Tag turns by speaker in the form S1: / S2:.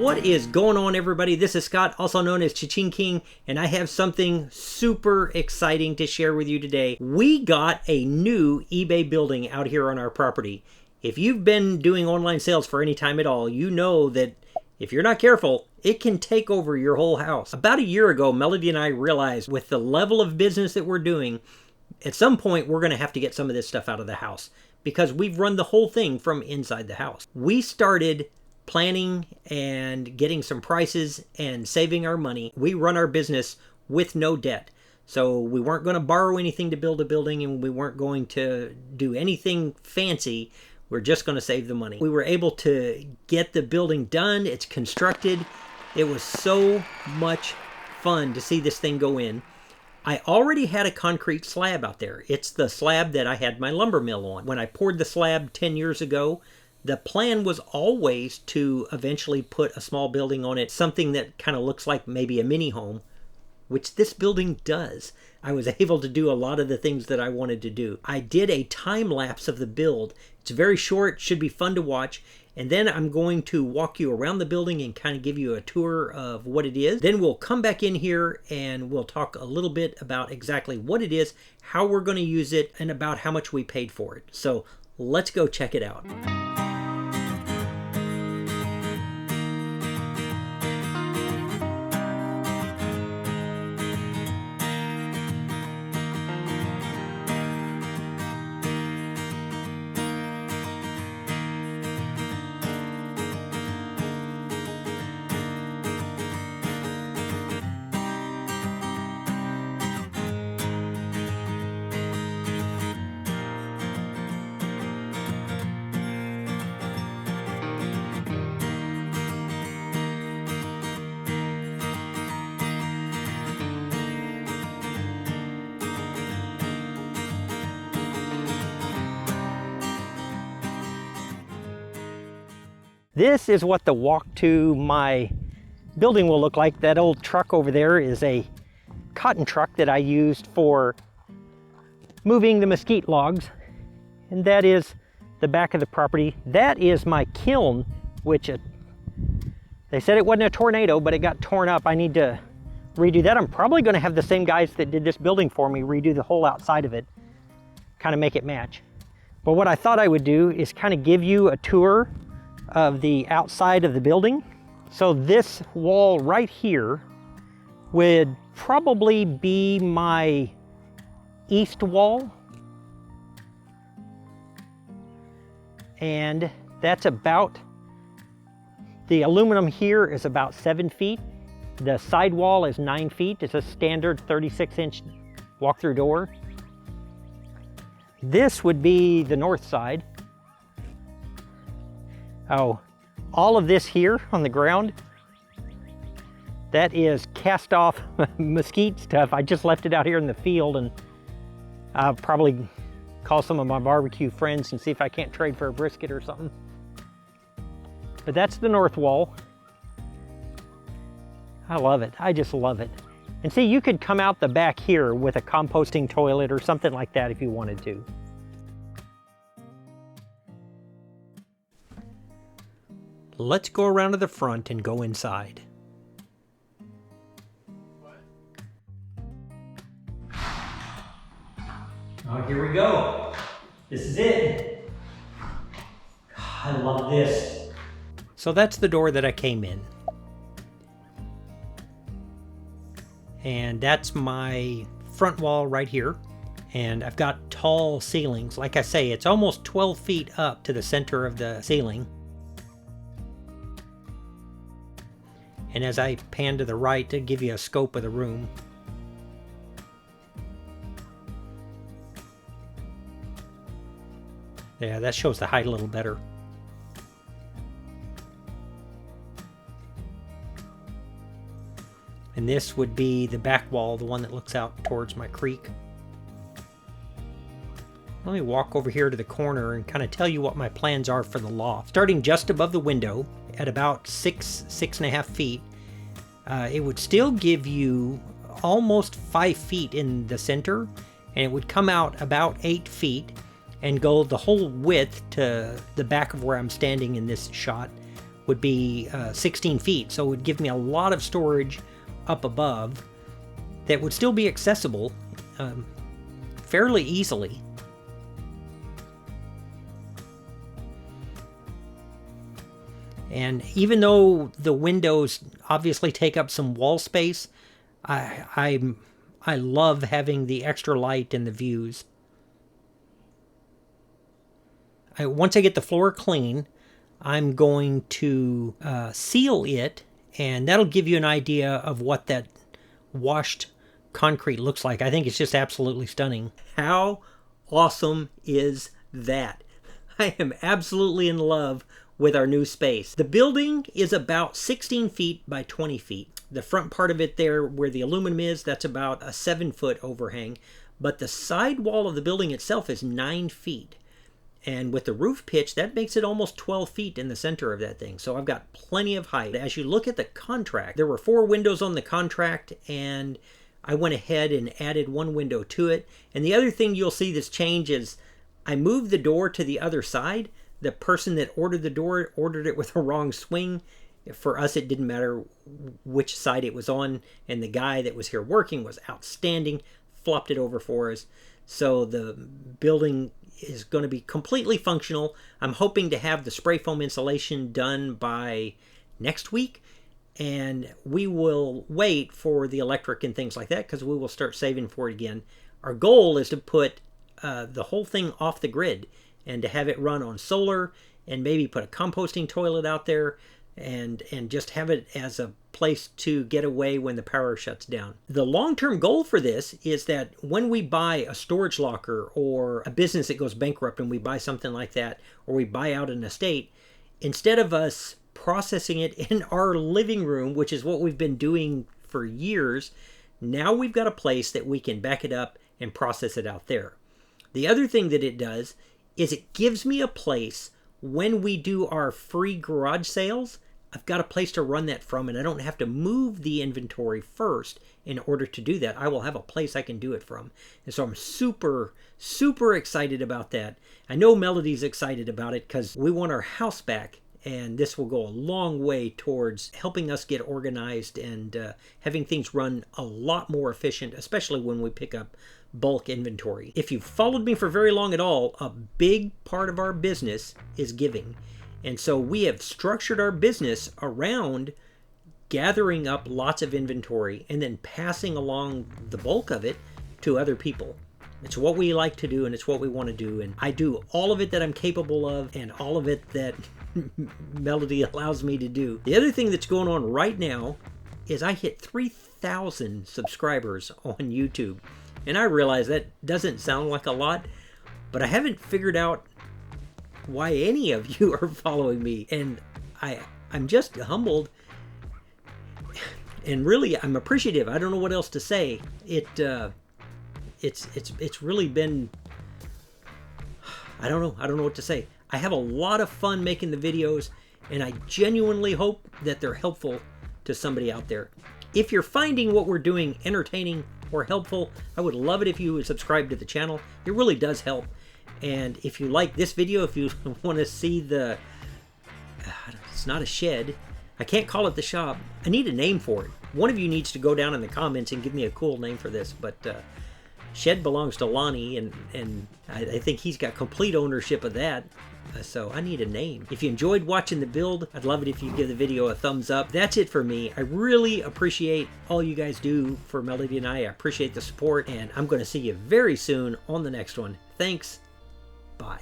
S1: What is going on, everybody? This is Scott, also known as Cha-Ching King, and I have something super exciting to share with you today. We got a new eBay building out here on our property. If you've been doing online sales for any time at all, you know that if you're not careful, it can take over your whole house. About a year ago, Melody and I realized with the level of business that we're doing, at some point we're going to have to get some of this stuff out of the house because we've run the whole thing from inside the house. We started planning and getting some prices and saving our money. We run our business with no debt. So we weren't going to borrow anything to build a building, and we weren't going to do anything fancy. We're just going to save the money. We were able to get the building done. It's constructed. It was so much fun to see this thing go in. I already had a concrete slab out there. It's the slab that I had my lumber mill on. When I poured the slab 10 years ago, the plan was always to eventually put a small building on it, something that kind of looks like maybe a mini home, which this building does. I was able to do a lot of the things that I wanted to do. I did a time lapse of the build. It's very short, should be fun to watch. And then I'm going to walk you around the building and kind of give you a tour of what it is. Then we'll come back in here and we'll talk a little bit about exactly what it is, how we're going to use it, and about how much we paid for it. So let's go check it out. This is what the walk to my building will look like. That old truck over there is a cotton truck that I used for moving the mesquite logs. And that is the back of the property. That is my kiln, which they said it wasn't a tornado, but it got torn up. I need to redo that. I'm probably going to have the same guys that did this building for me redo the whole outside of it, kind of make it match. But what I thought I would do is kind of give you a tour of the outside of the building. So this wall right here would probably be my east wall. And that's about, the aluminum here is about 7 feet. The side wall is 9 feet. It's a standard 36-inch walk-through door. This would be the north side. Oh, all of this here on the ground, that is cast off mesquite stuff. I just left it out here in the field, and I'll probably call some of my barbecue friends and see if I can't trade for a brisket or something. But that's the north wall. I love it. I just love it. And see, you could come out the back here with a composting toilet or something like that if you wanted to. Let's go around to the front and go inside. Oh, here we go. This is it. I love this. So that's the door that I came in. And that's my front wall right here. And I've got tall ceilings. Like I say, it's almost 12 feet up to the center of the ceiling. And as I pan to the right to give you a scope of the room. Yeah, that shows the height a little better. And this would be the back wall, the one that looks out towards my creek. Let me walk over here to the corner and kind of tell you what my plans are for the loft. Starting just above the window at about 6.5 feet, it would still give you almost 5 feet in the center, and it would come out about 8 feet and go the whole width to the back of where I'm standing in this shot, would be 16 feet. So it would give me a lot of storage up above that would still be accessible fairly easily. And even though the windows obviously take up some wall space, I love having the extra light and the views. Once I get the floor clean, I'm going to seal it, and that'll give you an idea of what that washed concrete looks like. I think it's just absolutely stunning. How awesome is that? I am absolutely in love with our new space. The building is about 16 feet by 20 feet. The front part of it there where the aluminum is, that's about a 7-foot overhang. But the side wall of the building itself is 9 feet. And with the roof pitch, that makes it almost 12 feet in the center of that thing. So I've got plenty of height. As you look at the contract, there were 4 windows on the contract, and I went ahead and added 1 window to it. And the other thing you'll see this change is I moved the door to the other side. The person that ordered the door ordered it with a wrong swing. For us, it didn't matter which side it was on. And the guy that was here working was outstanding, flopped it over for us. So the building is going to be completely functional. I'm hoping to have the spray foam insulation done by next week, and we will wait for the electric and things like that because we will start saving for it again. Our goal is to put the whole thing off the grid and to have it run on solar, and maybe put a composting toilet out there and just have it as a place to get away when the power shuts down. The long-term goal for this is that when we buy a storage locker or a business that goes bankrupt and we buy something like that, or we buy out an estate, instead of us processing it in our living room, which is what we've been doing for years, now we've got a place that we can back it up and process it out there. The other thing that it does is it gives me a place when we do our free garage sales. I've got a place to run that from, and I don't have to move the inventory first in order to do that. I will have a place I can do it from. And so I'm super, super excited about that. I know Melody's excited about it because we want our house back, and this will go a long way towards helping us get organized and having things run a lot more efficient, especially when we pick up bulk inventory. If you've followed me for very long at all, a big part of our business is giving. And so we have structured our business around gathering up lots of inventory and then passing along the bulk of it to other people. It's what we like to do, and it's what we want to do. And I do all of it that I'm capable of, and all of it that Melody allows me to do. The other thing that's going on right now is I hit 3,000 subscribers on YouTube. And I realize that doesn't sound like a lot, but I haven't figured out why any of you are following me. And I'm just humbled, and really I'm appreciative. I don't know what else to say. It's really been, I don't know what to say. I have a lot of fun making the videos, and I genuinely hope that they're helpful to somebody out there. If you're finding what we're doing entertaining or helpful, I would love it if you would subscribe to the channel. It really does help. And if you like this video, if you want to see the, it's not a shed. I can't call it the shop. I need a name for it. One of you needs to go down in the comments and give me a cool name for this. But shed belongs to Lonnie, and I think he's got complete ownership of that. So I need a name. If you enjoyed watching the build, I'd love it if you give the video a thumbs up. That's it for me. I really appreciate all you guys do for Melody and I. I appreciate the support, and I'm going to see you very soon on the next one. Thanks. Bye.